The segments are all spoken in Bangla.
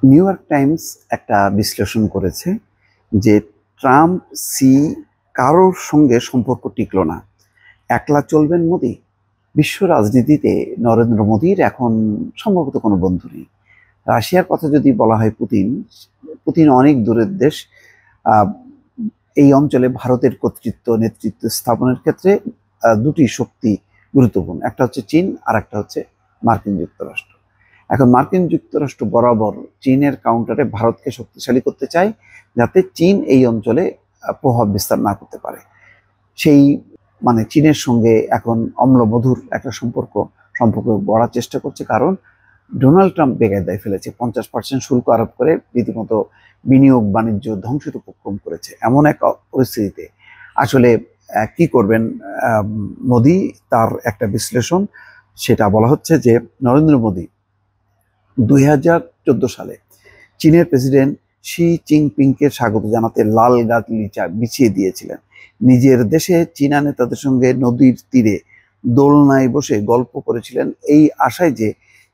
নিউ ইয়র্ক টাইমস একটা বিশ্লেষণ করেছে যে ট্রাম্প সি কারোর সঙ্গে সম্পর্ক টিকলো না, একলা চলবেন মোদি। বিশ্ব রাজনীতিতে নরেন্দ্র মোদীর এখন সম্ভবত কোনো বন্ধু নেই। রাশিয়ার কথা যদি বলা হয়, পুতিন পুতিন অনেক দূরের দেশ। আহ, এই অঞ্চলে ভারতের কর্তৃত্ব নেতৃত্ব স্থাপনের ক্ষেত্রে দুটি শক্তি গুরুত্বপূর্ণ, একটা হচ্ছে চীন আর একটা হচ্ছে মার্কিন যুক্তরাষ্ট্র। এখন মার্কিন যুক্তরাষ্ট্র বরাবর চীনের কাউন্টারে ভারতকে শক্তিশালী করতে চায়, যাতে চীন এই অঞ্চলে প্রভাব বিস্তার না করতে পারে। সেই চীনের সঙ্গে এখন অম্লমধুর একটা সম্পর্ক গড়ার চেষ্টা করছে, কারণ ডোনাল্ড ট্রাম্প বেকায়দায় ফেলেছে। 50% শুল্ক আরোপ করে রীতিমতো বিনিয়োগ বাণিজ্য ধ্বংসের উপক্রম করেছে। এমন এক পরিস্থিতিতে আসলে কি করবেন মোদি, তার একটা বিশ্লেষণ। সেটা বলা হচ্ছে যে নরেন্দ্র মোদি 2014 সালে চীনের প্রেসিডেন্ট শি জিনপিংকে স্বাগত জানাতে লাল গালিচা বিছিয়ে দিয়েছিলেন। নিজের দেশে চীনা নেতাদের সঙ্গে নদীর তীরে দোলনায় বসে গল্প করেছিলেন, এই আশায় যে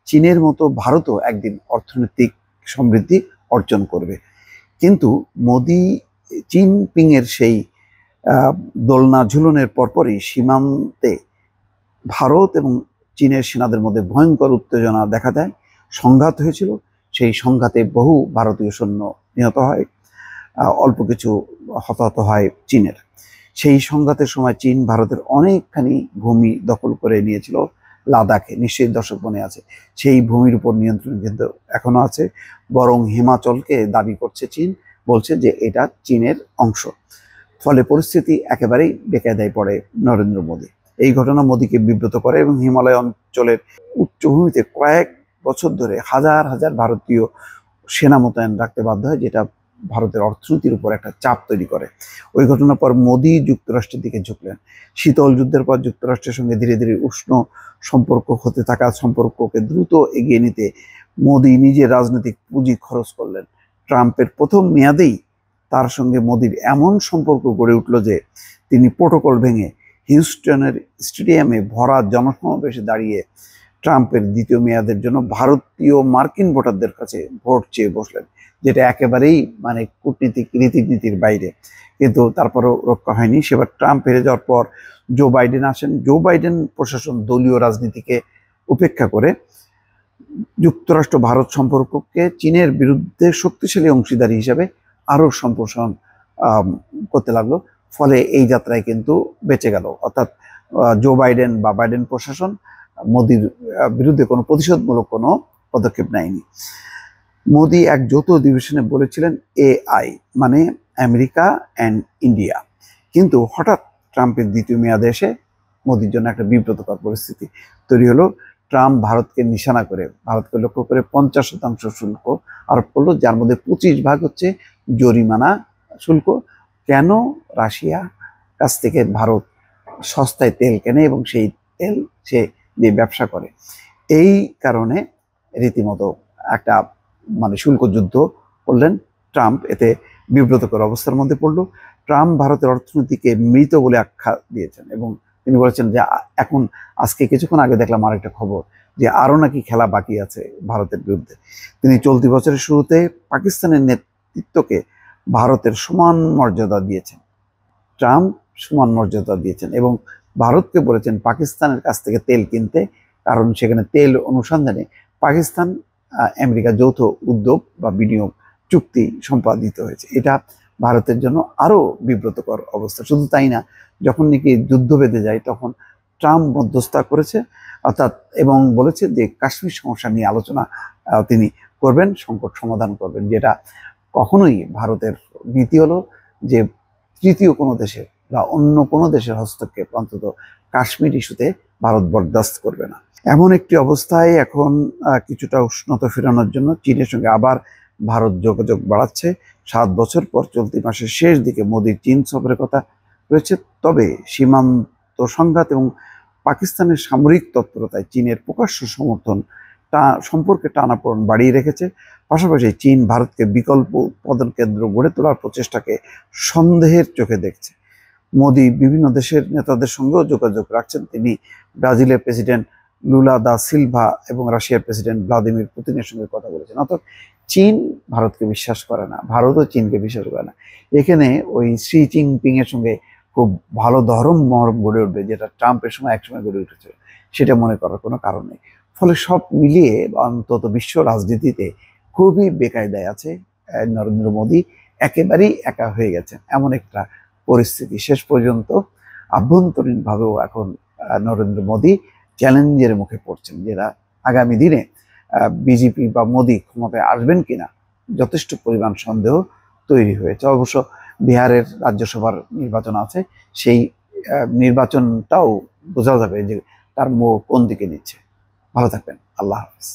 চীনের মতো ভারতও একদিন অর্থনৈতিক সমৃদ্ধি অর্জন করবে। কিন্তু মোদি জিনপিং এর সেই দোলনা ঝুলনের পরপরই সীমান্তে ভারত এবং চীনের সেনাদের মধ্যে ভয়ঙ্কর উত্তেজনা দেখা দেয়, সংঘাত হয়েছিল। সেই সংঘাতে বহু ভারতীয় সৈন্য নিহত হয়, অল্প কিছু হতাহত হয় চীনের। সেই সংঘাতের সময় চীন ভারতের অনেকখানি ভূমি দখল করে নিয়েছিল। লাদাখে নিশ্চয়ই দর্শক মনে আছে, সেই ভূমির উপর নিয়ন্ত্রণ কিন্তু এখনো আছে। বরং হিমাচলকে দাবি করছে চীন, বলছে যে এটা চীনের অংশ। ফলে পরিস্থিতি একেবারেই বেকায়দায় পড়ে নরেন্দ্র মোদী। এই ঘটনা মোদীকে বিব্রত করে এবং হিমালয় অঞ্চলের উচ্চভূমিতে কয়েক বছর ধরে হাজার হাজার ভারতীয় সেনা মোতায়েন রাখতে বাধ্য হয়, যেটা ভারতের অর্থনীতির উপর একটা চাপ তৈরি করে। ওই ঘটনার পর মোদী যুক্তরাষ্ট্রের দিকে ঝুঁকলেন। শীতল যুদ্ধের পর যুক্তরাষ্ট্রের সঙ্গে ধীরে ধীরে উষ্ণ সম্পর্ক হতে থাকা সম্পর্ককে দ্রুত এগিয়ে নিতে মোদী নিজের রাজনৈতিক পুঁজি খরচ করলেন। ট্রাম্পের প্রথম মেয়াদেই তার সঙ্গে মোদীর এমন সম্পর্ক গড়ে উঠল যে তিনি প্রোটোকল ভেঙে হিউস্টনের স্টেডিয়ামে ভরা জনসমাবেশে দাঁড়িয়ে ট্রাম্পের দ্বিতীয় মেয়াদের জন্য ভারতীয় মার্কিন ভোটারদের কাছে ভোট চেয়ে বসলেন, যেটা একেবারেই কূটনীতিক রীতিনীতির বাইরে। কিন্তু তারপরও রক্ষা হয়নি। সেবার ট্রাম্প হেরে যাওয়ার পর জো বাইডেন আসেন। জো বাইডেন প্রশাসন দলীয় রাজনীতিকে উপেক্ষা করে যুক্তরাষ্ট্র ভারত সম্পর্ককে চীনের বিরুদ্ধে শক্তিশালী অংশীদারি হিসাবে আরো সম্প্রসারণ করতে লাগলো। ফলে এই যাত্রায় কিন্তু বেঁচে গেল। অর্থাৎ জো বাইডেন বা বাইডেন প্রশাসন মোদির বিরুদ্ধে কোনো প্রতিশোধমূলক কোনো পদক্ষেপ নেয়নি। মোদি এক যৌথ অধিবেশনে বলেছিলেন AI মানে আমেরিকা অ্যান্ড ইন্ডিয়া। কিন্তু হঠাৎ ট্রাম্পের দ্বিতীয় মেয়াদে এসে মোদির জন্য একটা বিব্রতকর পরিস্থিতি তৈরি হলো। ট্রাম্প ভারতকে নিশানা করে, ভারতকে লক্ষ্য করে 50% শুল্ক আরোপ করলো, যার মধ্যে 25% হচ্ছে জরিমানা শুল্ক। কেন? রাশিয়া কাছ থেকে ভারত সস্তায় তেল কেনে এবং সেই তেল সে দিয়ে ব্যবসা করে। এই কারণে রীতিমতো একটা শুল্ক যুদ্ধ করলেন ট্রাম্প। এতে বিব্রতকর অবস্থার মধ্যে পড়লো। ট্রাম্প ভারতের অর্থনীতিকে মৃত বলে আখ্যা দিয়েছেন এবং তিনি বলেছেন যে এখন আজকে কিছুক্ষণ আগে দেখলাম আরেকটা খবর যে আরো নাকি খেলা বাকি আছে ভারতের বিরুদ্ধে। তিনি চলতি বছরের শুরুতে পাকিস্তানের নেতৃত্বকে ভারতের সমান মর্যাদা দিয়েছেন। ট্রাম্প সমান মর্যাদা দিয়েছেন এবং ভারতকে বলেছেন পাকিস্তানের কাছ থেকে তেল কিনতে, কারণ সেখানে তেল অনুসন্ধানে পাকিস্তান আমেরিকা যৌথ উদ্যোগ বা বিনিয়োগ চুক্তি সম্পাদিত হয়েছে। এটা ভারতের জন্য আরো বিব্রতকর অবস্থা। শুধু তাই না, যখন নাকি যুদ্ধ বেঁধে যায় তখন ট্রাম্প মধ্যস্থতা করেছে, অর্থাৎ এবং বলেছে যে কাশ্মীর সমস্যা নিয়ে আলোচনা তিনি করবেন, সংকট সমাধান করবেন। যেটা কখনোই ভারতের নীতি হলো যে তৃতীয় কোনো দেশের বা অন্য কোনো দেশের হস্তক্ষেপ অন্তত কাশ্মীর ইস্যুতে ভারত বরদাস্ত করবে না। এমন একটি অবস্থায় এখন কিছুটা উষ্ণতা ফেরানোর জন্য চীনের সঙ্গে আবার ভারত যোগাযোগ বাড়াচ্ছে। 7 বছর পর চলতি মাসের শেষ দিকে মোদির চীন সফরের কথা রয়েছে। তবে সীমান্ত সংঘাত এবং পাকিস্তানের সামরিক তৎপরতায় চীনের প্রকাশ্য সমর্থন সম্পর্কে টানাপোড়েন বাড়িয়ে রেখেছে। পাশাপাশি চীন ভারতকে বিকল্প উৎপাদন কেন্দ্র গড়ে তোলার প্রচেষ্টাকে সন্দেহের চোখে দেখছে। মোদি বিভিন্ন দেশের নেতাদের সঙ্গেও যোগাযোগ রাখছেন। তিনি ব্রাজিলের প্রেসিডেন্ট লুলা দা সিলভা এবং রাশিয়ার প্রেসিডেন্ট ভ্লাদিমির পুতিনের সঙ্গে কথা বলেছেন। অর্থাৎ চীন ভারতকে বিশ্বাস করে না, ভারতও চীনকে বিশ্বাস করে না। এখানে ওই শি জিনপিং এর সঙ্গে খুব ভালো ধরম মহরম গড়ে উঠবে, যেটা ট্রাম্পের সময় একসময় গড়ে উঠেছে, সেটা মনে করার কোনো কারণ নেই। ফলে সব মিলিয়ে অন্তত বিশ্ব রাজনীতিতে খুবই বেকায়দায় আছে নরেন্দ্র মোদী। একেবারেই একা হয়ে গেছেন এমন একটা পরিস্থিতি। শেষ পর্যন্ত আভ্যন্তরীণভাবেও এখন নরেন্দ্র মোদী চ্যালেঞ্জের মুখে পড়ছেন, যেটা আগামী দিনে বিজেপি বা মোদী ক্ষমতায় আসবেন কিনা যথেষ্ট পরিমাণ সন্দেহ তৈরি হয়েছে। অবশ্য বিহারের রাজ্যসভার নির্বাচন আছে, সেই নির্বাচনটাও বোঝা যাবে যে তার মুখ কোন দিকে নিচ্ছে। ভালো থাকবেন, আল্লাহ হাফেজ।